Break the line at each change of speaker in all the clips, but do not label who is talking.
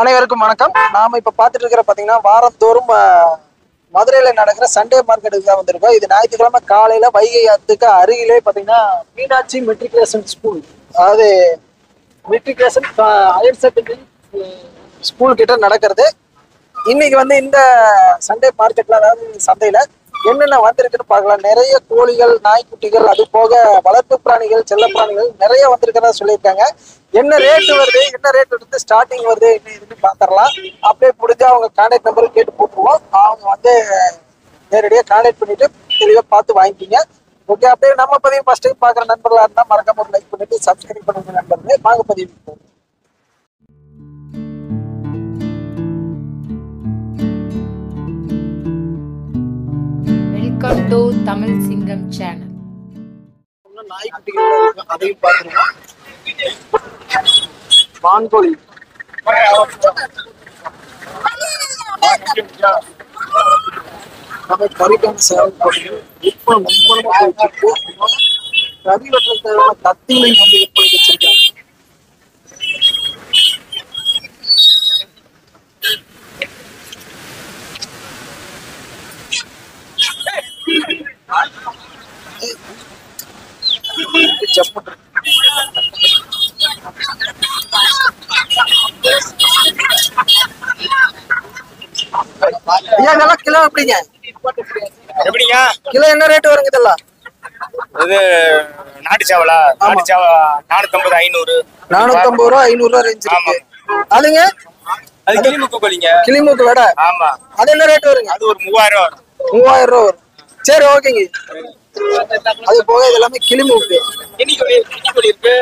அனைவருக்கும் வணக்கம். நாம இப்ப பாத்துட்டு இருக்கிற பாத்தீங்கன்னா வாரந்தோறும் மதுரையில நடக்கிற சண்டே மார்க்கெட்டுக்கு தான் வந்திருக்கோம். இது ஞாயிற்றுக்கிழமை காலையில வைகை ஆத்துக்கு அருகிலே பாத்தீங்கன்னா மீனாட்சி மெட்ரிகுலேஷன் ஸ்கூல், அதாவது மெட்ரிகுலேஷன் ஹையர் செகண்டரி ஸ்கூல் கிட்ட நடக்கிறது. இன்னைக்கு வந்து இந்த சண்டே மார்க்கெட்ல, அதாவது சந்தையில என்னென்ன வந்திருக்குன்னு பார்க்கலாம். நிறைய கோழிகள், நாய்க்குட்டிகள், அது போக வளர்ப்பு பிராணிகள், செல்ல பிராணிகள் நிறைய வந்திருக்கிறதா சொல்லியிருக்காங்க. என்ன ரேட் வருது, என்ன ரேட் வந்து ஸ்டார்டிங் வருது, என்ன இதுன்னு பாத்திரலாம். அப்படியே முடிஞ்சா அவங்க கான்டாக்ட் நம்பர் கேட்டு போட்டுருவோம். அவங்க வந்து நேரடியாக கான்டாக்ட் பண்ணிட்டு தெளிவாக பார்த்து வாங்கிக்கிங்க. ஓகே, அப்படியே நம்ம பதிவு ஃபர்ஸ்ட் டைம் பார்க்குற நண்பர்களாக இருந்தால் மறக்காம ஒரு லைக் பண்ணிட்டு சப்ஸ்கிரைப் பண்ணுங்க நண்பர்களே. வாங்க பதிவு.
வெல்கம் டு தமிழ் சிங்கம் சேனல்.
நாய்க்குட்டிகள் அதையும் பார்த்துருவோம். வான்கோழி நம்ம கறிக்கான சேவை பண்ணி இப்போ முன்பணமா கறி வெட்டுற தேவையான கத்திகளையும் வந்து விற்பனை வச்சிருக்காங்க. ஐயா, இதெல்லாம் கிலோ எப்படிங்க? கிலோ என்ன ரேட் வருங்க இதெல்லாம்?
இது நாட்டு சேவலா? நாட்டு சேவ 450 500
450 ரூபா 500 ரூபா ரேஞ்ச் இருக்கு. அதுங்க
அது கிளிமுக்கு கோழிங்க.
கிளிமூக்கு வடை.
ஆமா,
அது என்ன ரேட் வருங்க?
அது ஒரு 3000 ரூபா வரும்.
3000 ரூபா வரும். சரி, ஓகேங்க. அது போக இது எல்லாமே கிளிமூக்கு.
கிளி கோழி இருக்கு,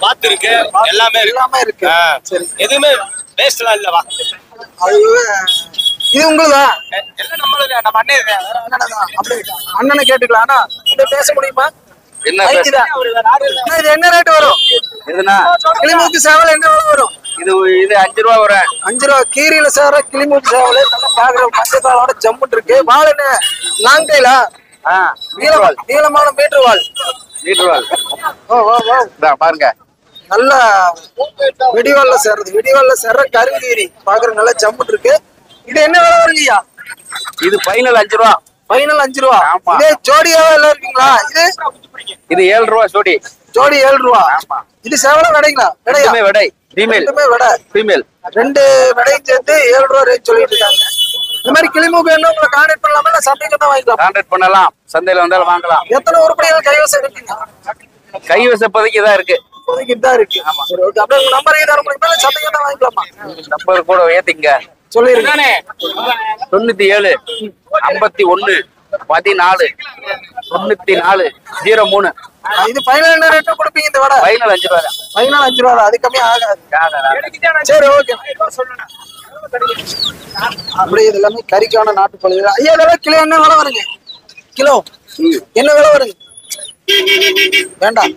வாத்து இருக்கு, எல்லாமே
இருக்கு. சரி,
எதுவுமே வேஸ்ட்லாம் இல்ல. வா,
அது இது உங்களுதா?
எல்லாம் நம்மளுக்கு. நம்ம அண்ணன்
அப்படியே அண்ணனை கேட்டுக்கலாம். ஆனா இதை பேச முடியுமா?
என்ன
இது என்ன ரேட் வரும்?
எதுனா
கிளிமூக்கு சேவல் என்ன வரும்?
இது 5 ரூபா வரும்.
5 ரூபா. கீரியில சேர கிளிமூக்கு சேவல் நல்லா பாக்குற மஞ்சத்தாளோட ஜம்முன்னு இருக்கு. வால் என்ன லாங் டைலா? நீளமான மீட்டர் வால்.
பாருங்க,
நல்ல வெடிவால்ல சேர்றது. வெடிவால்ல சேர்ற கருங்கீரி பாக்குற நல்லா ஜம்முன்னு இருக்கு. இது என்ன விலை வருங்கய்யா?
இது ஃபைனல் 5 ரூபா.
ஃபைனல் 5 ரூபா. இதே ஜோடியாவே எல்லாம் இருக்கீங்களா?
இது 7 ரூபா ஜோடி.
ஜோடி 7 ரூபா. இது சேவலா விடைங்களா? விடையா?
விடை ஃபீமேல்.
விடை ஃபீமேல். 2 விடையும் சேர்த்து 7 ரூபா ரேட் சொல்லிட்டு இருக்காங்க. இந்த மாதிரி கிளிமூக்கு வேணும் உங்களை கான்டாக்ட் பண்ணலாமா? இல்ல சந்தைக்கு தான் வாங்கிக்கலாம்?
கான்டாக்ட் பண்ணலாம், சந்தையில வந்தாலும் வாங்கலாம்.
எத்தனை உருப்படிகள் கைவசம் இருக்குங்க?
கைவசம் இப்போதைக்கு இதான் இருக்கு.
இப்போதைக்கு இதான் இருக்கு. சரி, ஓகே. அப்படியே உங்க நம்பர் ஏதாவது முடியுமா? சந்தைக்கு தான் வாங்கிக்கலாமா?
நம்பர் கூட ஏத்திங்க
சொல்லிருங்க.
97 51 14 94 03.
இது ஃபைனல் என்ன ரேட் கொடுப்பீங்க இந்த வடை?
ஃபைனல் 5 ரூபா.
ஃபைனல் 5 ரூபா தான். அது கம்மி ஆகாது. சரி, ஓகே. அப்படியே இது எல்லாமே கறிக்கான நாட்டுக்கோழி. ஐயா, இதெல்லாம் கிலோ என்ன விலை வருங்க? கிலோ என்ன விலை வருங்க? வேண்டாம்,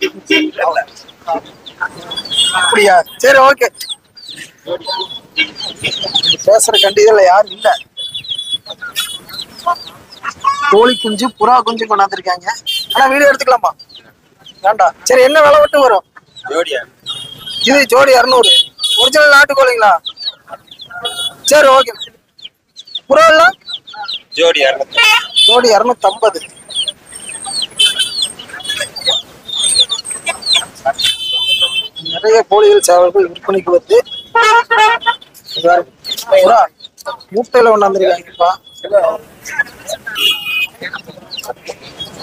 அப்படியா? சரி, ஓகே. பேசுற கண்டிதில யாரும் இல்ல. கோழி குஞ்சு, புறா குஞ்சு கொண்டாந்துருக்காங்க. ஆனா வீடியோ எடுத்துக்கலாமா? வேண்டாம். சரி, என்ன விலை மட்டும் வரும்? இது ஜோடி 200. ஒரிஜினல் நாட்டுக்கோழிங்களா? சரி, ஓகே. புறா எல்லாம்
ஜோடி
ஜோடி 250. நிறைய கோழிகள் சேவல்கள் விற்பனைக்கு வருது. மூட்டையில கொண்டாந்துருக்காங்கப்பா.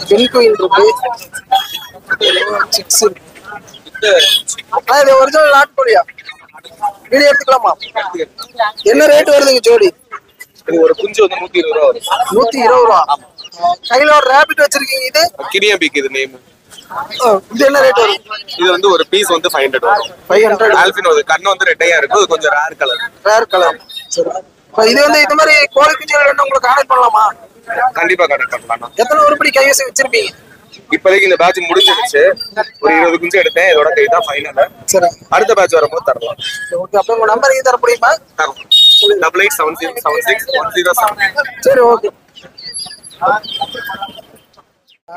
பெண் கோயில் இருக்கு. சிக்ஸ் இருக்கு. இது ஒரிஜினல் நாட்டுக்கோழியா? வீடியோ எடுத்துக்கலாமா? என்ன ரேட் வருதுங்க ஜோடி?
இது ஒரு குஞ்சு வந்து 120 ரூபா வரும்.
120 ரூபா. கையில ஒரு ரேபிட் வச்சிருக்கீங்க. இது
கிரியாபிக். இது நேம்.
இது என்ன ரேட் வரும்?
இது வந்து ஒரு பீஸ் வந்து 500 வரும்.
500.
ஆல்பினோ. கண்ணு வந்து ரெட்டையா இருக்கும். இது கொஞ்சம் ரேர் கலர்.
Rare colour. சரி, இது வந்து இந்த மாதிரி கோழி குஞ்சுகள் வேணும் உங்களுக்கு கான்டாக்ட் பண்ணலாமா?
கண்டிப்பா கான்டாக்ட் பண்ணலாம்.
எத்தனை உருப்படி கைவசம் வச்சிருப்பீங்க?
இப்போதைக்கு இந்த பேட்ச் முடிஞ்சிருச்சு. ஒரு 20 குஞ்சு எடுத்தேன். இதோட கை தான் ஃபைனல்.
சரி,
அடுத்த பேட்ச் வரும்போது தரலாம்.
ஓகே. அப்ப உங்க நம்பர் தர முடியுமா?
887076
சரி, ஓகே.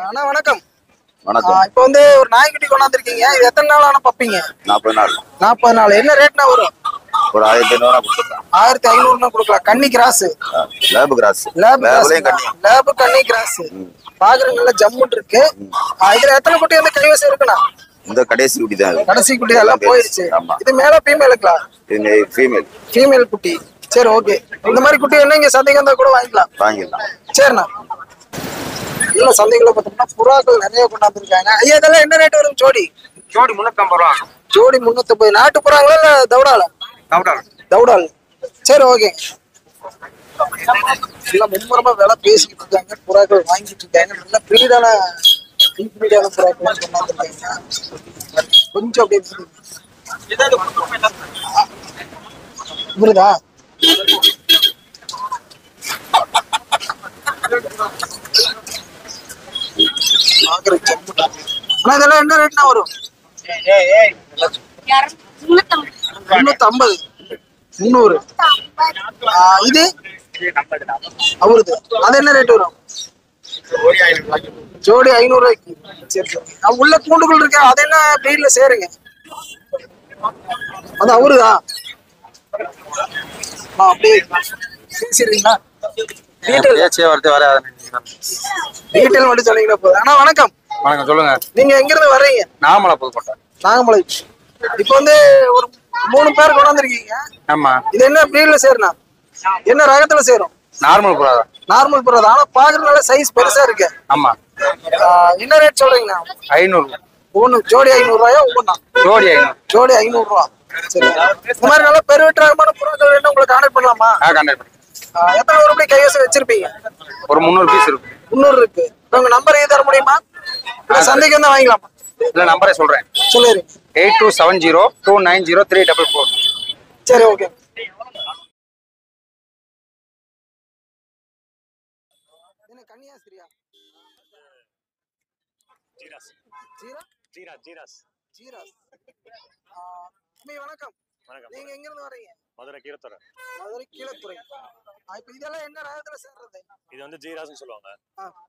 அண்ணா வணக்கம்.
வணக்கம்.
இப்போ வந்து ஒரு நாய்க்குட்டி கொண்டாந்துருக்கீங்க. இது எத்தனை நாள் ஆன பப்பிங்க?
40 நாள்.
40 நாள். என்ன ரேட்னா வரும்?
ஒரு 1500 கொடுத்துருக்கேன்.
1500 கொடுக்கலாம். கன்னி கிராஸ்,
லேப் கிராஸ்,
லேப்
கண்ணி,
லேப் கன்னி கிராஸ் பாக்குறது நல்ல ஜம்முன் இருக்கு. இதுல எத்தனை குட்டி வந்து கைவசம் இருக்குண்ணா?
இந்த கடைசி குட்டி தான் இது.
கடைசி குட்டி எல்லாம் போயிடுச்சு.
ஆமா.
இது மேல ஃபீமேலுங்களா?
இது ஃபீமேல்.
ஃபீமேல் குட்டி. சரி, ஓகே. இந்த மாதிரி குட்டி என்ன இங்க சந்தைக்கு வந்தா கூட வாங்கிக்கலாம். சரிண்ணா. இல்ல சந்தைகளை பார்த்தோம்னா புறாக்கள் நிறைய கொண்டாந்துருக்காங்க. ஐயா இதெல்லாம் என்ன ரேட் வரும் ஜோடி?
ஜோடி 350 ரூபா.
ஜோடி 350. நாட்டு புறாங்களா இல்ல தவுடால? தவுடால். சரி, ஓகே. எல்லாம் மும்முரமா விலை பேசிக்கிட்டு இருக்காங்க. புறாக்கள் வாங்கிட்டு இருக்காங்க. நல்ல பிரீடான புறாக்கள் கொண்டாந்துருக்காங்க. கொஞ்சம் அப்படியே புரியுதா? இதெல்லாம் என்ன ரேட்னா வரும்? 350, 300. இது அவருது. அது என்ன ரேட் வரும்? ஜோடி 500 ரூபாய்க்கு. சரி சரி. உள்ள கூண்டுகள் இருக்கு. அது என்ன பிரீட்ல சேருங்க? அது அவருதா? அப்படியே பேசிடுறீங்களா? டீட்டெயில் மட்டும் சொன்னீங்கன்னா போதும். அண்ணா வணக்கம்.
வணக்கம், சொல்லுங்க.
நீங்க எங்க இருந்து வர்றீங்க?
நாமலை புதுக்கோட்டை.
நாகமலை. இப்ப வந்து ஒரு 3 பேர் கொண்டாந்துருக்கீங்க.
ஆமா.
இது என்ன பிரீட்ல சேருண்ணா? என்ன ரகத்துல சேரும்?
நார்மல் புறா தான்.
நார்மல் புறா தான். ஆனா பாக்குறதுனால சைஸ் பெருசா இருக்கு.
ஆமா.
என்ன ரேட் சொல்றீங்கண்ணா?
500.
ஒண்ணு ஜோடி 500 ரூபாயா? ஒவ்வொன்னா
ஜோடி 500.
ஜோடி 500 ரூபா. சரி. இந்த மாதிரி நல்ல பெருவெட்டு ரகமான புறாக்கள் வேணும் உங்களுக்கு கான்டாக்ட் பண்ணலாமா?
கான்டாக்ட் பண்ணி.
எத்தனை ஒரு மணி கைவசம் வச்சிருப்பீங்க?
ஒரு 300 பீஸ் இருக்கு.
300 இருக்கு. உங்க நம்பர் தர முடியுமா? சந்தைக்கு வந்து வாங்கிக்கலாமா?
இல்ல நம்பரே சொல்றேன்.
சொல்லிரு.
8270290344.
சரி, ஓகே. என்ன கன்னியாஸ்திரியா?
ஜீராஸ். ஜீராஸ்.
ஜீராஸ். அம்மி வணக்கம்.
வணக்கம்.
நீங்க எங்க இருந்து வரீங்க?
மதுரை கீரத்துறை.
மதுரை கீழத்துறை. இப்ப இதெல்லாம் என்ன ரகத்துல சேர்றது?
இது வந்து ஜீராஸ்னு சொல்லுவாங்க.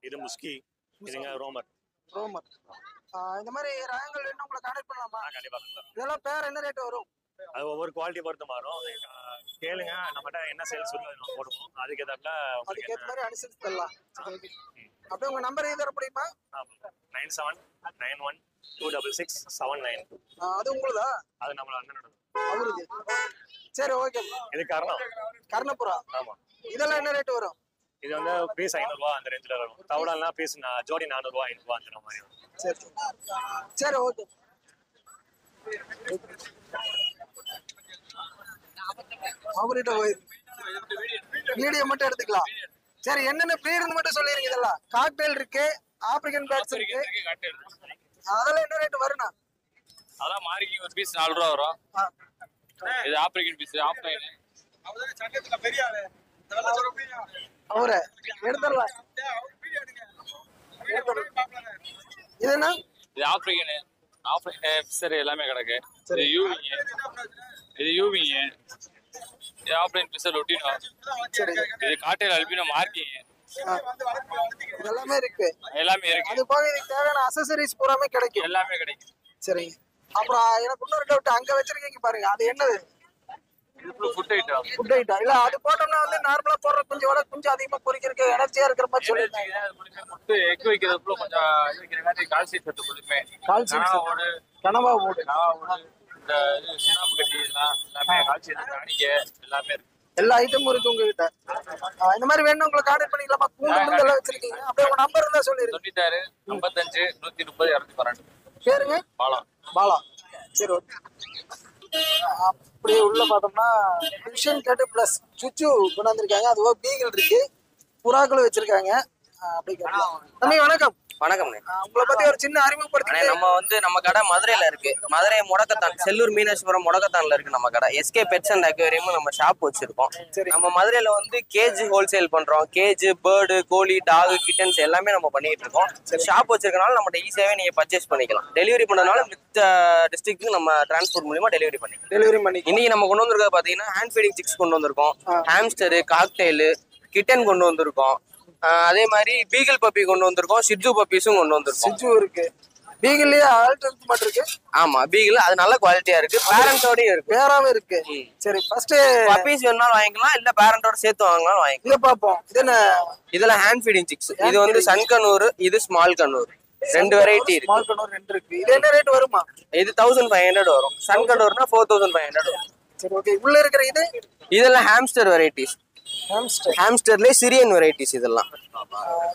இது முஸ்கி, இதுங்க ரோமர்.
ரோமர். இந்த மாதிரி ரகங்கள் வேணும் உங்களுக்கு கான்டாக்ட் பண்ணலாமா?
கண்டிப்பா.
இதெல்லாம் பேர் என்ன ரேட் வரும்?
அது ஒவ்வொரு குவாலிட்டி பொறுத்து மாறும். கேளுங்க, நம்மகிட்ட என்ன சேல்ஸ் நம்ம போடுவோம். அதுக்கு ஏற்ற
மாதிரி அனுசரிச்சு தரலாம். அப்படியே உங்க நம்பர் தர முடியுமா?
9791266799.
அது உங்களுதா?
அது நம்மள அண்ணனோட.
அவருது. சரி, ஓகே.
இது
கர்ணபுரா.
ஆமா.
இதெல்லாம் என்ன ரேட் வரும்?
இது வந்து பீஸ் 500 ரூபா அந்த ரேஞ்சில வரும். தவடாலாம் பீஸ் ஜோடி 400 ரூபா 500 ரூபா அந்த மாதிரி வரும்.
சரி சரி, ஓகே. அவர்கிட்ட வீடியோ மட்டும் எடுத்துக்கலாம். சரி, என்னென்ன பிரீடுன்னு மட்டும் சொல்லிருங்க. இதெல்லாம் காக்டெயில் இருக்கு, ஆப்பிரிக்கன் பேட்ஸ் இருக்கு. அதெல்லாம் என்ன ரேட் வரும்னா?
அதான் மார்க்கி ஒரு பீஸ் 4 ரூபா வரும். இது ஆப்பிரிக்கன் பீஸ் ஆஃப்லைன்.
அவரே எடுத்துடலாம். இது என்ன?
இது ஆப்பிரிக்கன் ஃபிஷர் எல்லாமே கிடக்கு. இது யூவிங். இது ஆஃப்லைன் ஃபிஷர் லொட்டினோ.
சரி.
இது காட்டேல் அல்பினோ மார்க்கிங்.
எல்லாமே இருக்கு.
எல்லாமே இருக்கு.
அது போக இதுக்கு தேவையான அக்சஸரீஸ் பூராமே கிடைக்கும்.
எல்லாமே கிடைக்கும்.
சரி. அப்புறம் எனக்கு இன்னொரு டவுட். அங்க வச்சிருக்கீங்க பாருங்க, அது என்னது?
Food item.
Food item. இல்ல அது போட்டோம்னா வந்து நார்மலா போடுற குஞ்சோட கொஞ்சம் அதிகமா பொரிக்கிறதுக்கு எனர்ஜியா இருக்கிற மாதிரி சொல்லிருக்காங்க.
முட்டை எக் வைக்கிறதுக்குள்ள கொஞ்சம் இது வைக்கிறக்காட்டி கால்சியம் சத்து கொடுப்பேன்.
கால்சியம் சத்து. கனவா ஓடு.
இந்த இது சுண்ணாம்பு கட்டி எல்லாமே கால்சியம் சத்து அணிக்க எல்லாமே இருக்கு.
எல்லா ஐட்டமும் இருக்கு உங்ககிட்ட. இந்த மாதிரி வேணும் உங்களுக்கு ஆர்டர் பண்ணிக்கலாமா? கூண்டு எல்லாம் வச்சிருக்கீங்க. அப்படியே உங்க நம்பர் இருந்தா சொல்லிருங்க.
96 55 130 212.
பேருங்க?
பாலா.
பாலா. சரி, ஓகே. அப்படியே உள்ள பார்த்தோம்னா மிஷன் கட்டு பிளஸ் சுச்சு கொண்டாந்துருக்காங்க. அதுவா பீகல் இருக்கு, புறாக்கள் வச்சிருக்காங்க. அப்படி கேட்கலாம். தம்பி வணக்கம்.
வணக்கம்.
உங்களை பத்தி ஒரு சின்ன அறிமுகப்படுத்தி.
நம்ம கடை மதுரையில இருக்கு. மதுரை முடக்கத்தான், செல்லூர் மீனாட்சிபுரம் முடக்கத்தான்ல இருக்கு நம்ம கடை. எஸ்கே பெட்ஸ் அண்ட் அக்வேரியம் நம்ம ஷாப் வச்சிருக்கோம். நம்ம மதுரையில வந்து கேஜ் ஹோல்சேல் பண்றோம். கேஜ், பேர்டு, கோழி, டாக், கிட்டன்ஸ் எல்லாமே நம்ம பண்ணிட்டு இருக்கோம். ஷாப் வச்சிருக்கனால நம்மகிட்ட ஈஸியாவே நீங்க பர்ச்சேஸ் பண்ணிக்கலாம். டெலிவரி பண்ணனால மித்த டிஸ்ட்ரிக்ட்டுக்கு நம்ம டிரான்ஸ்போர்ட் மூலமா டெலிவரி பண்ணி இன்னைக்கு நம்ம கொண்டு வந்திருக்கிறது பாத்தீங்கன்னா ஹேண்ட் ஃபீடிங் சிக்ஸ் கொண்டு வந்திருக்கோம். ஹாம்ஸ்டரு, காக்டெயிலு, கிட்டன் கொண்டு வந்திருக்கோம். அதே மாதிரி பீகல் பப்பி கொண்டு வந்திருக்கோம். ஷிட்ஜு பப்பீஸும் கொண்டு வந்திருக்கோம்.
ஷிட்ஜு இருக்கு. பீகிள்லயே அடல்ட் மட்டும் இருக்கு.
ஆமா பீகிள் அது நல்ல குவாலிட்டியா இருக்கு, பேரண்டோடயும் இருக்கு,
பேராவே இருக்கு. சரி ஃபர்ஸ்ட்
பப்பீஸ் வேணாலும் வாங்கிக்கலாம், இல்ல பேரண்டோட சேர்த்து வாங்கினாலும் வாங்கிக்கலாம்.
இத பாப்போம். இது என்ன?
இதெல்லாம் ஹேண்ட் ஃபீடிங் சிக்ஸ். இது வந்து சன் கண்ணூர், இது ஸ்மால் கண்ணூர், ரெண்டு வெரைட்டி இருக்கு.
ஸ்மால் கண்ணூர் ரெண்டு இருக்கு. இது என்ன ரேட் வருமா?
இது 1500 வரும். சன் கண்ணூர்னா 4500 வரும்.
சரி ஓகே. உள்ள இருக்கிற இது
இதெல்லாம் ஹாம்ஸ்டர் வெரைட்டிஸ். ஹாம்ஸ்டர்லயே சிரியன் வெரைட்டிஸ் இதெல்லாம்.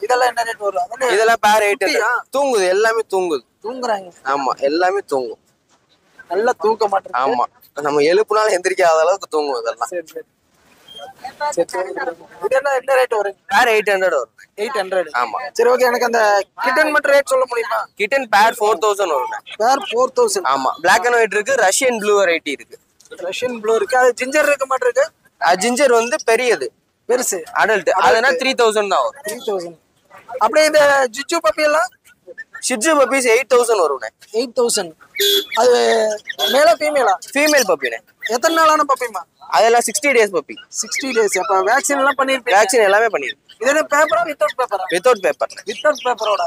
இதெல்லாம் என்ன ரேட் வரும்?
இதெல்லாம் பேர் 800. தூங்குது, எல்லாமே தூங்குது.
தூங்குறாங்க.
ஆமா எல்லாமே தூங்கும்.
நல்லா தூக்க மாட்டேங்குது.
ஆமா நம்ம எழுப்புனாலும் எந்திரிக்காத அளவுக்கு தூங்கும் இதெல்லாம்.
சரி சரி. சரி இதெல்லாம் என்ன ரேட் வரும்?
பேர் 800 வரும்.
800.
ஆமா.
சரி ஓகே. எனக்கு அந்த கிட்டன் மட்டும் ரேட் சொல்ல முடியுமா?
கிட்டன் பேர் 4000 வரும்.
பேர் 4000.
ஆமா பிளாக் அண்ட் ஒயிட் இருக்கு, ரஷ்யன் ப்ளூ வெரைட்டி இருக்கு.
ரஷ்யன் ப்ளூ இருக்கு. அது ஜிஞ்சர் இருக்க மாட்டே இருக்கு.
ஜிஞ்சர் வந்து பெரியது,
பெருசு
அடல்ட். அதுனா 3000 தான் வரும்.
3000. அப்படியே இந்த ஜிச்சு பப்பி எல்லாம்
ஷிட்ஜு பப்பீஸ் 8000 வரும்ண்ணே.
8000. அது மேல ஃபீமேலா?
ஃபீமேல் பப்பினே.
எத்தனை நாளான பப்பிமா?
அதெல்லாம் 60 days பப்பி.
60 days. அப்ப வேக்சின் எல்லாம் பண்ணிருப்பீங்க?
வேக்சின் எல்லாமே பண்ணிருக்கு.
இது என்ன பேப்பரா வித்தவுட் பேப்பரா?
Without paper.
வித்தவுட் பேப்பரோட.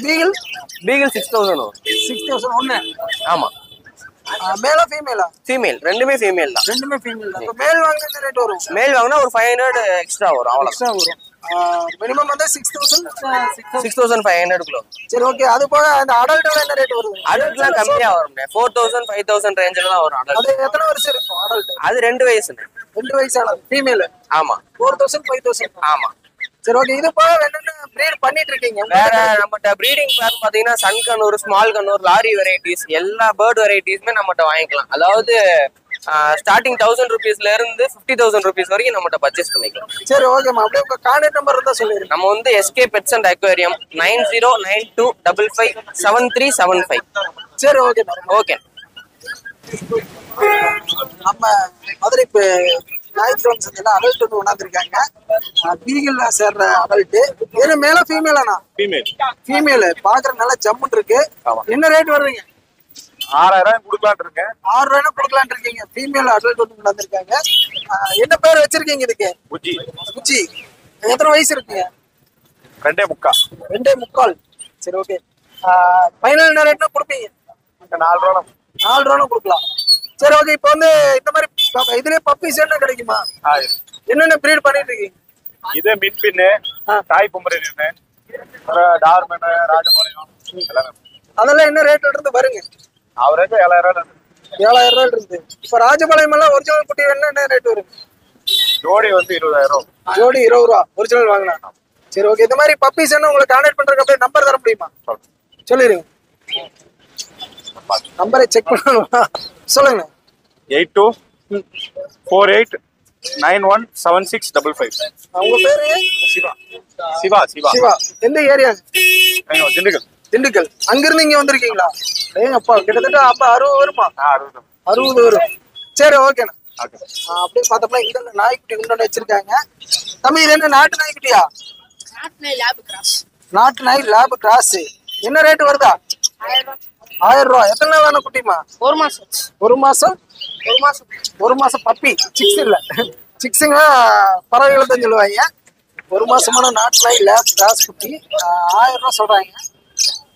பீகிள்
பீகிள் 6000 வரும்.
6000 ஒண்ணு.
ஆமா.
மேல ஃபீமேலா?
ஃபீமேல், ரெண்டுமே ஃபீமேல் தான்.
ரெண்டுமே ஃபீமேல் தான். அப்ப மேல் வாங்குனா என்ன ரேட் வரும்?
மேல் வாங்குனா ஒரு 500 எக்ஸ்ட்ரா வரும். அவ்வளவு
எக்ஸ்ட்ரா வரும். மினிமம் வந்து 6000
6500 குள்ள.
சரி ஓகே. அது போக அந்த அடல்ட் என்ன ரேட் வருது?
அடல்ட்லாம் கம்மியா வரும். 4000 5000 ரேஞ்சில தான் வரும் அடல்ட்.
அது எத்தனை வருஷம் இருக்கும் அடல்ட்?
அது 2 வயசுண்ணே.
2 வயசானது ஃபீமேல்.
ஆமா
4000 5000.
ஆமா.
சரி ஓகே. இது போக என்னென்ன ப்ரீட் பண்ணிட்டு இருக்கீங்க?
வேற நம்மகிட்ட ப்ரீடிங் பேர் பாத்தீங்கன்னா sun conure, small conure, lory varieties, எல்லா பேர்ட் வெரைட்டிஸ்மே நம்மகிட்ட வாங்கிக்கலாம். அதாவது ஸ்டார்டிங் 1000 rupeesல இருந்து 50,000 rupees வரைக்கும் நம்மகிட்ட பர்ச்சேஸ் பண்ணிக்கலாம்.
சரி ஓகேமா. அப்படியே உங்க கான்டாக்ட் நம்பர் இருந்தா சொல்லிருங்க.
நம்ம வந்து எஸ்கே பெட்ஸ் அண்ட் அக்வேரியம் 9092557375.
சரி ஓகே.
ஓகே.
நம்ம மதுரை ஞாயிற்றுக்கிழமை சந்தையில அடல்ட் ஒன்று கொண்டாந்துருக்காங்க. பீகிள்ல சேர்ற அடல்ட். ஏன்னா மேல ஃபீமேலானா? ஃபீமேல். பாக்குற நல்லா ஜம்முன்னு இருக்கு. என்ன ரேட் வருவீங்க?
6000 கொடுக்கலான் இருக்கேன்.
6000 கொடுக்கலான் இருக்கீங்க. ஃபீமேல் அடல்ட் ஒன்று கொண்டாந்துருக்காங்க. என்ன பேர் வச்சிருக்கீங்க இதுக்கு?
புஜி.
புஜி. எத்தனை வயசு இருக்குங்க?
2.25.
2.25. சரி ஓகே. ஃபைனல் என்ன ரேட்னா கொடுப்பீங்க?
4
ரூபா கொடுக்கலாம். சரி ஓகே. இப்போ வந்து இந்த மாதிரி இதுலயே பப்பீஸ் என்ன கிடைக்குமா? என்னென்ன பிரீட் பண்ணிட்டு இருக்கீங்க?
இது மின்பின்னு, தாய் பொம்பரேன்னு, டார்மன், ராஜபாளையம் எல்லாமே.
அதெல்லாம் என்ன ரேட்ல இருந்து வருங்க?
அவரேக்கு 7000
7,000 இருந்து. இப்ப ராஜபாளையம் எல்லாம் ஒரிஜினல் குட்டி என்ன ரேட் வரும்?
ஜோடி வந்து 20,000.
ஜோடி 20 ரூபா ஒரிஜினல் வாங்கினா. சரி ஓகே. இந்த மாதிரி பப்பீஸ் என்ன உங்களுக்கு கான்டாக்ட் பண்றதுக்கு அப்படியே நம்பர் தர முடியுமா? சொல்லிருங்க. நம்பரை செக் பண்ணலாம். சொல்லுங்க.
8248917655.
உங்க பேரு?
சிவா.
சிவா. எந்த ஏரியா?
திண்டுக்கல்.
திண்டுக்கல். அங்கிருந்து இங்க வந்திருக்கீங்களா? அப்பா கிட்டத்தட்ட அப்ப 60 வருமா? 60 வரும். சரி ஓகேண்ணா. அப்படியே பார்த்தோம்னா இங்க நாய்க்குட்டி கொண்டு வச்சிருக்காங்க. தம்பி இது என்ன நாட்டு நாய்க்குட்டியா? நாட்டு நாய் லேப் கிராஸ். என்ன ரேட் வருதா? 1000 ரூபா. எத்தனை நாள் வேணும் குட்டிமா?
1 மாசம்.
1 மாசம். 1 மாசம் பப்பி. சிக்ஸ் இல்ல. சிக்ஸுங்க பறவைகளை தான் சொல்லுவாங்க. 1 மாசமான நாட்டு நாய் லேப் கிராஸ் குட்டி 1000 ரூபா சொல்றாங்க.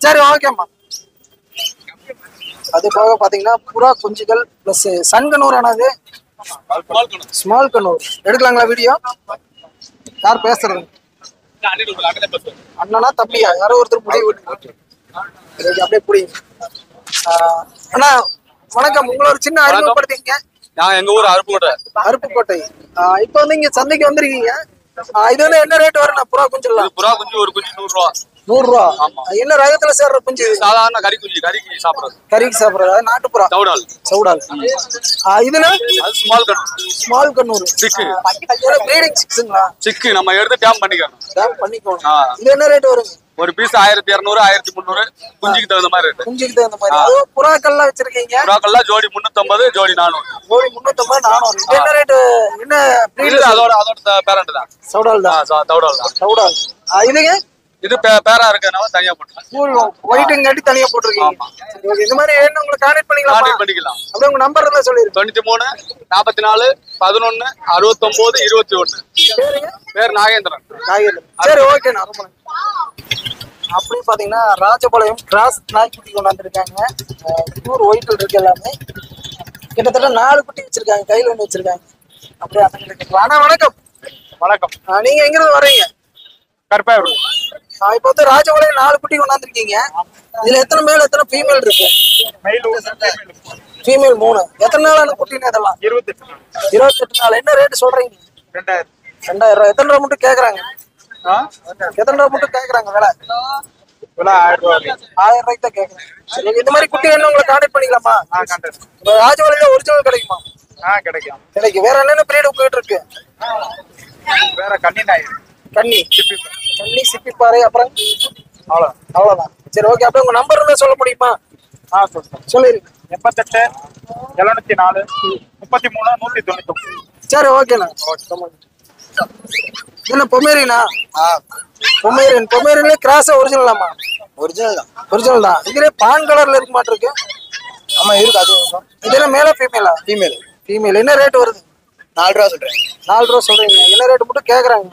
சரி ஓகேம்மா. அது போக பாத்தீங்கன்னா புறா குஞ்சுகள் பிளஸ் சன் கண்ணூர் ஆனது ஸ்மால் கண்ணூர். எடுக்கலாங்களா வீடியோ? யார் பேசுறது? அண்ணனா தம்பியா? யாரோ ஒருத்தர் முடிவு அப்படியே புரியுங்க. அண்ணா வணக்கம். உங்களை ஒரு சின்ன அறிமுகப்படுத்திங்க.
நான் எங்க ஊர்
அருப்புக்கோட்டை. இப்ப வந்து இங்க சந்தைக்கு வந்திருக்கீங்க. இது வந்து என்ன ரேட் வரும்? புறா குஞ்சுலாம்?
புறா குஞ்சு ஒரு குஞ்சு 100 ரூபா.
100 ரூபா. என்ன ரகத்துல சேர்ற குஞ்சு?
சாதாரண கறி குஞ்சு, கறிக்கு சாப்பிடுறது.
கறிக்கு சாப்பிடுறது. நாட்டுப்புறா சவுடால். இதுனா ஸ்மால் கண்ணூர்.
சிக்கு
பிரீடிங் சிக்ஸுங்களா?
சிக்கு நம்ம எடுத்து டேம் பண்ணிக்கணும்.
இது என்ன ரேட் வரும்?
ஒரு பீஸ் 1200 1300 குஞ்சுக்கு தகுந்த மாதிரி ரேட்.
குஞ்சுக்கு தகுந்த மாதிரி. புறாக்கள்லாம் வச்சிருக்கீங்க?
புறாக்கள்லாம் ஜோடி 350, ஜோடி 400.
ஜோடி 350 400. இது என்ன ரேட்? என்ன பிரீட்?
அதோட பேரண்ட் தான்.
சவுடால் தான். சவுடால். இதுங்க
இது பேரா இருக்கனால தனியா போட்டுருக்கோம்.
ஒயிட்டுங்காட்டி தனியா போட்டுருக்கீங்க. இந்த மாதிரி என்ன உங்களுக்கு கான்டாக்ட் பண்ணிக்கலாம். அப்படியே உங்க நம்பர் இருந்தா சொல்லிருங்க.
93 44 11 69 21. பேர் நாகேந்திரன்.
சரி ஓகேண்ணா. ரொம்ப அப்படி பாத்தீங்கன்னா ராஜபாளையம் கிராஸ் நாய்க்குட்டி கொண்டாந்துருக்காங்க. பியூர் ஒயிட் இருக்கு எல்லாமே. கிட்டத்தட்ட 4 குட்டி வச்சிருக்காங்க, கையில ஒண்ணு வச்சிருக்காங்க. அப்படியே அந்த அண்ணா வணக்கம்.
வணக்கம்.
நீங்க எங்க இருந்து வர்றீங்க?
கருப்பாயூர்.
இப்போ வந்து ராஜபாளையம் 4 குட்டி கொண்டாந்துருக்கீங்க. இதுல எத்தனை மேல் எத்தனை ஃபீமேல் இருக்கு? ஃபீமேல் 3. எத்தனை நாளான குட்டின்னு இதெல்லாம்? 28 நாள். என்ன ரேட் சொல்றீங்க? 2000 ரூபாய். எத்தனை ரூபா மட்டும் கேக்குறாங்க? எத்தனை ரூபா மட்டும் கேக்குறாங்க விலை? 1000 ரூபாய்க்கு தான் கேக்குறேன். சரி, இந்த மாதிரி குட்டி வேணும் உங்களை கான்டாக்ட் பண்ணிக்கலாமா? ராஜபாளையம் ஒரிஜினல் கிடைக்குமா?
கிடைக்கும்.
கிடைக்கும். வேற என்னென்ன பிரீடு போயிட்டு இருக்கு?
வேற கன்னி நாய்,
கன்னி, சிப்பிப்பாறை, அப்புறம் அவ்வளவுதான். சரி, ஓகே. அப்படியே உங்க நம்பர் இருந்தா சொல்ல முடியுமா? சொல்லிருங்க.
88 704 33 199.
சரி, ஓகேண்ணா. என்ன பொமேரியனா? பொமேரியன்ல கிராஸ் ஒரிஜினலாமா? ஒரிஜினல் தான். இதுல பான் கலர்ல இருக்க மாட்டிருக்கு.
ஆமா இருக்கு. அது
இதுல மேல ஃபீமேலா? ஃபீமேல். என்ன ரேட் வருது?
4 ரூபா சொல்றேன்.
4 ரூபா சொல்றீங்க. என்ன ரேட் மட்டும் கேக்குறாங்க?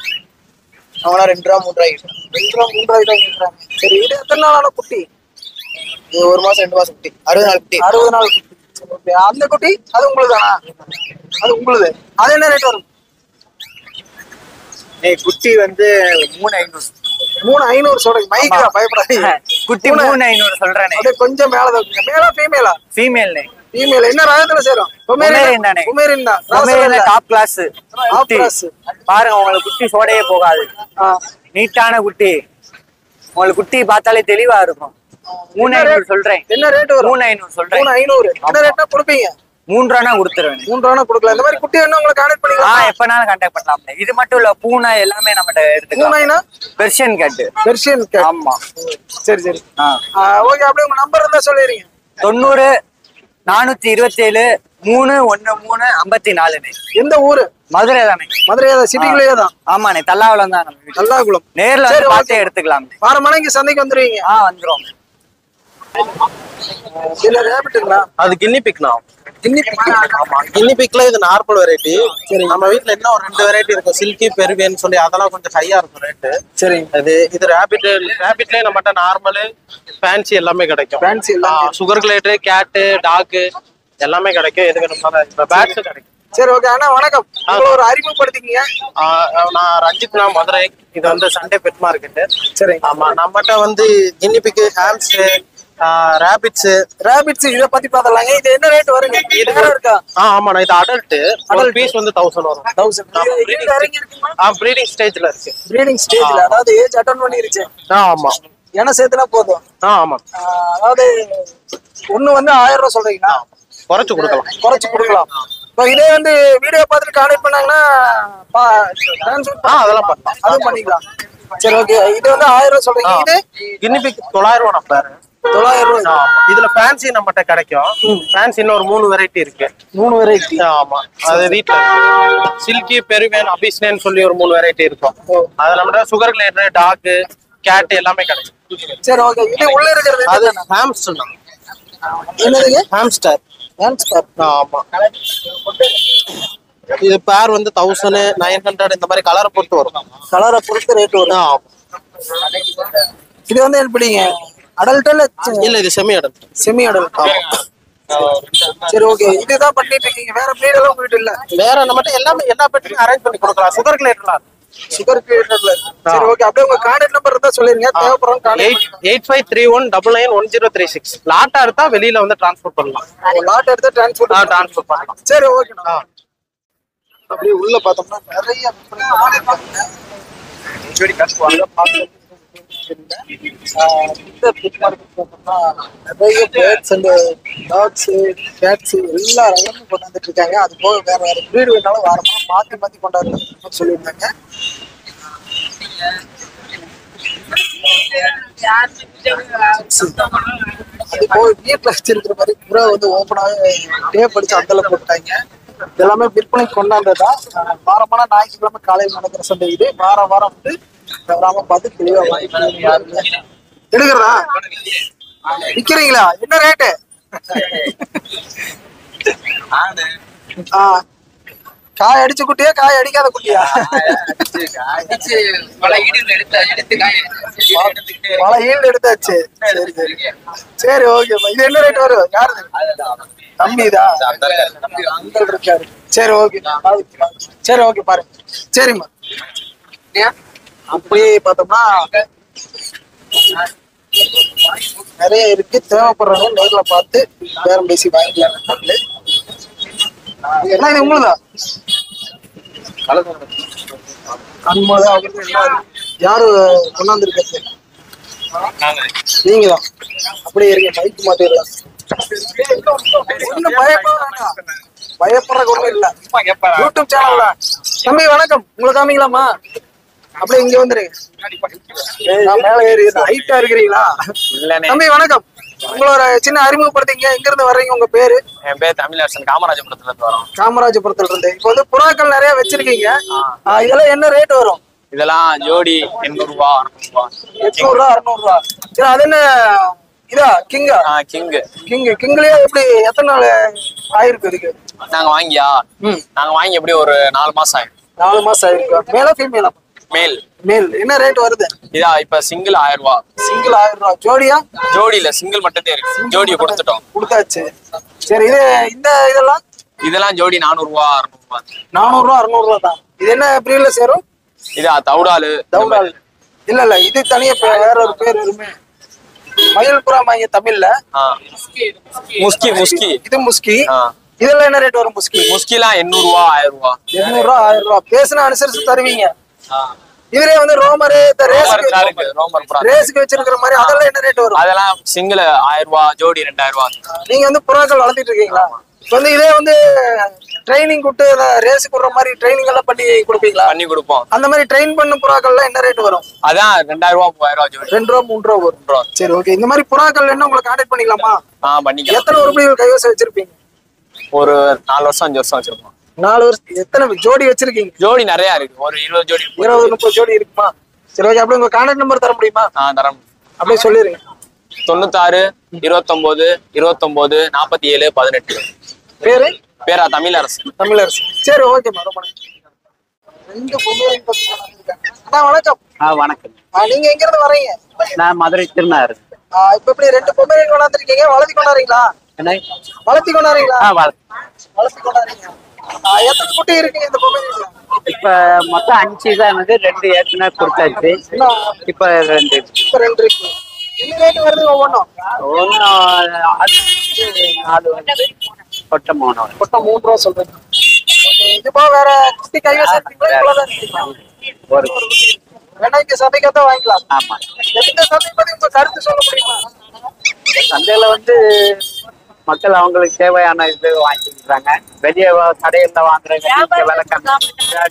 அவனா 2 ரூபா 3 ரூபாய்க்கு.
2 ரூபா 3 ரூபாய்க்கு தான் கேக்குறாங்க. சரி, இது எத்தனை நாளான குட்டி?
இது 1 மாசம் 2 மாசம் குட்டி. 60 நாள் குட்டி.
60 நாள் குட்டி. ஓகே. அந்த குட்டி அது உங்களுதானா? அது உங்களுது. அது என்ன ரேட் வரும்?
குட்டி வந்து 3500.
3500 சொல்றீங்க. மைக்கா பயப்படாதீங்க.
குட்டி 3500 சொல்றேனே.
அப்படியே கொஞ்சம் மேல தூக்குங்க. மேலா ஃபீமேலா?
ஃபீமேல்.
ஃபீமேல். என்ன ராகத்துல சேரும்?
பொமேரியன் தானே.
பொமேரியன் தான்.
Pomeranian top class.
Top class.
பாருங்க, உங்களுக்கு குட்டி சோடையே போகாது. நீட்டான குட்டி. உங்களுக்கு குட்டி பார்த்தாலே தெளிவா இருக்கும். 3500 சொல்றேன்.
என்ன ரேட் வரும்?
3500 சொல்றேன்.
3500. என்ன ரேட்னா கொடுப்பீங்க?
3 ரூபா கொடுத்துருவேன்.
3 ரூபா கொடுக்கலாம். இந்த மாதிரி குட்டி என்ன உங்களுக்கு கான்டாக்ட் பண்ணிக்கலாம்?
எப்பனாலும் கான்டாக்ட் பண்ணலாம். இது மட்டும் இல்ல, பூனை எல்லாமே நம்மகிட்ட எடுத்துக்கலாம்.
பூனைனா
பெர்ஷியன் கேட்.
Persian gate.
ஆமா.
சரி. ஓகே. அப்படியே உங்க நம்பர் இருந்தா சொல்லிடுங்க.
90 427 313 54.
எந்த ஊரு?
மதுரை தானே.
மதுரை தான். சிட்டிக்குள்ளேயே தான்.
ஆமாண்ணே, தல்லாகுளம் தான். நம்ம வீடு
தல்லாகுளம்.
நேர்ல வந்து பார்த்தே எடுத்துக்கலாம்.
வாரமான இங்க சந்தைக்கு வந்துருவீங்க?
வந்துரும்.
இல்ல ரேபிட்டுங்களா?
அது கின்னி பிக்னா.
கின்னி பிக்.
ஆமா, கின்னி பிக்ல இது நார்மல் வெரைட்டி. சரி, நம்ம வீட்ல இன்னும் ஒரு 2 வெரைட்டி இருக்கும். சில்கி, பெருவியன்னு சொல்லி அதெல்லாம் கொஞ்சம் ஹையா இருக்கும் ரேட்டு.
சரி.
இது ரேபிட்லயே நம்மகிட்ட நார்மல், ஃபேன்சி எல்லாமே கிடைக்கும்.
ஃபேன்சி எல்லாம்.
சுகர் கிளேட்டர், கேட், டாக் எல்லாமே கிடைக்கும். எது வேணும்னாலும் பேட்ஸ் கிடைக்கும்.
சரி, ஓகே. அண்ணா வணக்கம். உங்களை ஒரு அறிமுகப்படுத்திக்கீங்க.
நான் ரஞ்சித், நான் மதுரை. இது வந்து சண்டே பெட் மார்க்கெட்.
சரி.
ஆமா, நம்மகிட்ட வந்து கின்னி பிக், ஹாம்ஸ், ராபிட்ஸ்
இத பத்தி பாத்தலாங்க. இது என்ன ரேட் வருங்க? இது வேற இருக்கா?
ஆமாண்ணா, இது அடல்ட். ஒரு பீஸ் வந்து 1000 வரும்.
1000.
ப்ரீடிங் ஸ்டேஜ்ல இருக்கு.
ப்ரீடிங் ஸ்டேஜ்ல, அதாவது ஏஜ் அட்டெண்ட் பண்ணிருச்சு.
ஆமா.
என்ன சேர்த்துனா போதும்.
ஆமா.
அதாவது ஒண்ணு வந்து 1000 ரூபாய் சொல்றீங்களா?
குறைச்சு கொடுக்கலாம்.
இப்போ இதே வந்து வீடியோ பார்த்துட்டு கான்டாக்ட் பண்ணாங்கன்னா
அதெல்லாம் பண்ணலாம்.
அதுவும் பண்ணிக்கலாம். சரி, ஓகே. இது வந்து 1000 ரூபாய் சொல்றீங்க. இது
கின்னி பிக் 900 ரூபா நம்பர்.
900 ரூபாய்.
இதுல ஃபேன்சி நம்மகிட்ட கிடைக்கும். ஃபேன்சி இன்னொரு 3 வெரைட்டி இருக்கு.
3 வெரைட்டி.
ஆமா, அது வீட்ல சில்கி, பெருவேன், அபிஸ்னேன்னு சொல்லி ஒரு 3 வெரைட்டி இருக்கும். அது நம்மகிட்ட சுகர் கிளேட்டர், டாக், கேட் எல்லாமே கிடைக்கும்.
சரி, ஓகே. இது உள்ள இருக்கிறது
அது ஹாம்ஸ்டர் தான்.
என்னதுங்க?
ஹாம்ஸ்டர். ஆமா. இது பேர் வந்து 1000, 900 இந்த மாதிரி கலரை பொறுத்து வரும்.
கலரை பொறுத்து ரேட் வரும். இது வந்து எப்படிங்க? அடல்ட்
இல்ல, இது செமி அடல்ட்.
சரி, ஓகே. இதுதான் பண்ணிட்டு இருக்கீங்க. வேற பிரீட் எல்லாம் போயிட்டு இல்ல?
வேற நம்மகிட்ட எல்லாமே எல்லா பெட்டையும் அரேஞ்ச் பண்ணி கொடுக்கலாம். சுகர் கிளேட்டர்லாம்.
சரி, ஓகே. அப்படியே உங்க கான்டாக்ட் நம்பர் இருந்தா சொல்லிருங்க. தேவைப்படுறோம்.
8531991036. லாட்டா எடுத்தா வெளியில வந்து டிரான்ஸ்போர்ட் பண்ணலாம்.
லாட் எடுத்து டிரான்ஸ்போர்ட் பண்ணலாம். சரி, ஓகேண்ணா. அப்படியே உள்ள பார்த்தோம்னா நிறைய நிறைய பேர்ட்ஸ் அண்ட் டாக்ஸ், கேட்ஸ் எல்லா ரகமும் கொண்டாந்துட்டு இருக்காங்க. அது போக வேற பிரீடு வேணாலும் வாரமா மாத்தி கொண்டாடுறது சொல்லியிருந்தாங்க. அது போக வீட்டுல வச்சிருக்கிற மாதிரி புறா வந்து ஓப்பனாவே டேப் அடிச்சு அந்தல போட்டாங்க. எல்லாமே விற்பனை கொண்டாந்ததா. வாரமான ஞாயிற்றுக்கிழமை காலையில் நடக்கிற சண்டை இது. வாரம் வந்து தவறாம பார்த்து தெளிவா எடுக்கிறதா? விக்கிறீங்களா? என்ன ரேட்டு? காய் அடிச்ச குட்டியா காய் அடிக்காத குட்டியா?
பல ஈடுகள் எடுத்து
பல ஈல்டு எடுத்தாச்சு. சரி சரி சரி ஓகேப்பா. இது என்ன ரேட் வரும்? யாரு தம்பிதா? அங்கிள் இருக்காரு. சரி ஓகே சரி ஓகே பாருங்க. சரிம்மா. அப்படியே பார்த்தோம்னா நிறைய இருக்கு. தேவைப்படுறவங்க நேர்ல பார்த்து பேரம் பேசி வாங்கிக்கலாம். என்ன இது உங்களுதா? அன்மோதா அவருக்கு எல்லாம் யாரு கொண்டாந்துருக்கிறது? நீங்க தான். அப்படியே இருங்க. மைக் மாட்டிடலாம். ஒன்னும் பயப்பட வேண்டாம். பயப்படுற ஒண்ணும் இல்ல. யூடியூப் சேனல்ல. தம்பி வணக்கம். உங்களை காமிக்கலாமா? அப்படியே இங்க வந்துருங்க. நான் மேல ஏறி ஹைட்டா இருக்கிறீங்களா? தம்பி வணக்கம். உங்களோட சின்ன அறிமுகப்படுத்திங்க. எங்க இருந்து வர்றீங்க? உங்க பேரு?
என் பேர் தமிழரசன், காமராஜபுரத்துல இருந்து வரோம்.
காமராஜபுரத்துல இருந்து. இப்போ வந்து புறாக்கள் நிறைய வச்சிருக்கீங்க. இதெல்லாம் என்ன ரேட் வரும்?
இதெல்லாம் ஜோடி 800 ரூபா 600
800
ரூபா.
ரூபா 600 ரூபா. அது என்ன இதா கிங்கா?
கிங்கு.
கிங்லயே எப்படி எத்தனை நாள் ஆயிருக்கு இதுக்கு?
நாங்க வாங்கி எப்படி ஒரு 4 மாசம் ஆயிடும்.
4 மாசம் ஆயிருக்கு. மேல ஃபீமேலா?
மேல்.
மேல். என்ன ரேட் வருது?
இதா இப்ப சிங்கிள் 1000 ரூபா.
சிங்கிள் 1000 ரூபா. ஜோடியா?
ஜோடி இல்ல, சிங்கிள் மட்டும் இருக்கு. ஜோடியை கொடுத்துட்டோம்.
கொடுத்தாச்சு. சரி இந்த
இதெல்லாம் ஜோடி 400 ரூபா 600 ரூபா.
400 ரூபா 600 ரூபா தான். இது என்ன பிரீட்ல சேரும்?
இதா தவுடாலு.
இல்ல இது தனியா வேற ஒரு பேர் வருமே. மயில் புறா வாங்க தமிழ்ல.
முஸ்கி.
இது முஸ்கி. இதெல்லாம் என்ன ரேட் வரும்?
முஸ்கிலாம் 800 ரூபா 1000 ரூபா.
800 ரூபா 1000 ரூபா. பேசினா அனுசரிச்சு தருவீங்க. இதுலயே வந்து ரோமரு ரேஸ்க்கு வச்சிருக்கிற மாதிரி அதெல்லாம் என்ன ரேட் வரும்?
அதெல்லாம் சிங்கிள் 1000 ரூபா, ஜோடி 2000 ரூபா.
நீங்க வந்து புறாக்கள் வளர்த்திட்டு இருக்கீங்களா? வந்து இதே வந்து ட்ரைனிங் கொடுத்து ரேஸ் கொடுற மாதிரி ட்ரைனிங் எல்லாம் பண்ணி கொடுப்பீங்களா?
பண்ணி கொடுப்போம்.
அந்த மாதிரி ட்ரெயின் பண்ண புறாக்கள்லாம் என்ன ரேட் வரும்?
அதான் 2000 ரூபா 3000 ரூபா ஜோடி.
2 ரூபா 3 ரூபா வரும். சரி ஓகே. இந்த மாதிரி புறாக்கள் என்ன உங்களை கான்டாக்ட் பண்ணிக்கலாமா?
பண்ணிக்கலாம்.
எத்தனை உருப்படிகள் கைவசம் வச்சிருப்பீங்க?
ஒரு 4 வருஷம் 5 வருஷம் வச்சிருப்போம்.
4 வருஷம். எத்தனை ஜோடி வச்சிருக்கீங்க?
ஜோடி நிறைய இருக்கு. ஒரு 20 ஜோடி
20-30 ஜோடி இருக்குமா? சரி ஓகே. அப்படியே உங்க கான்டாக்ட் நம்பர் தர முடியுமா?
தரம்.
அப்படியே சொல்லிருங்க.
96 29 29 47 18. பேரா தமிழரசு.
சரி ஓகேம்மா. ரொம்ப நன்றி. 2 பொம்பளை அண்ணா வணக்கம்.
வணக்கம்.
நீங்க எங்க இருந்து வர்றீங்க?
நான் மதுரை திருநார்.
இப்ப எப்படி 2 பொம்பளை கொண்டாந்துருக்கீங்க? வளர்த்தி கொண்டாடுறீங்களா? வளர்த்தி கொண்டாடுறீங்களா? வளர்த்தி கொண்டாடுறீங்க. எத்தனை குட்டி இருக்குங்க இந்த பொம்பளைல?
இப்ப மொத்தம் 5 தான் இருந்தது. 2 ஏற்கனவே கொடுத்தாச்சு. இப்ப 2
இருக்கு. என்ன ரேட் வருது ஒவ்வொன்றும்?
கொட்டை 3
ரூபா சொல்றீங்க. இதுப்பா வேற குட்டி கைவசம்
ஒரு
வேணாங்க சந்தைக்காக வாங்கிக்கலாம்.
ஆமா.
எந்த சந்தை பத்தி உங்க கருத்து சொல்ல முடியுமா?
சந்தையில வந்து மக்கள் அவங்களுக்கு தேவையான இது வாங்கிக்கிறாங்க. வெளியே கடையில வாங்குறாங்க விலை கம்மி.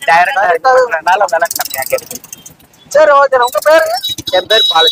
டைரக்டா இருக்கிறதுனால விலை கம்மியா கிடைக்கும்.
சரி ஓகே. உங்க பேரு?
என் பேர் பாலு.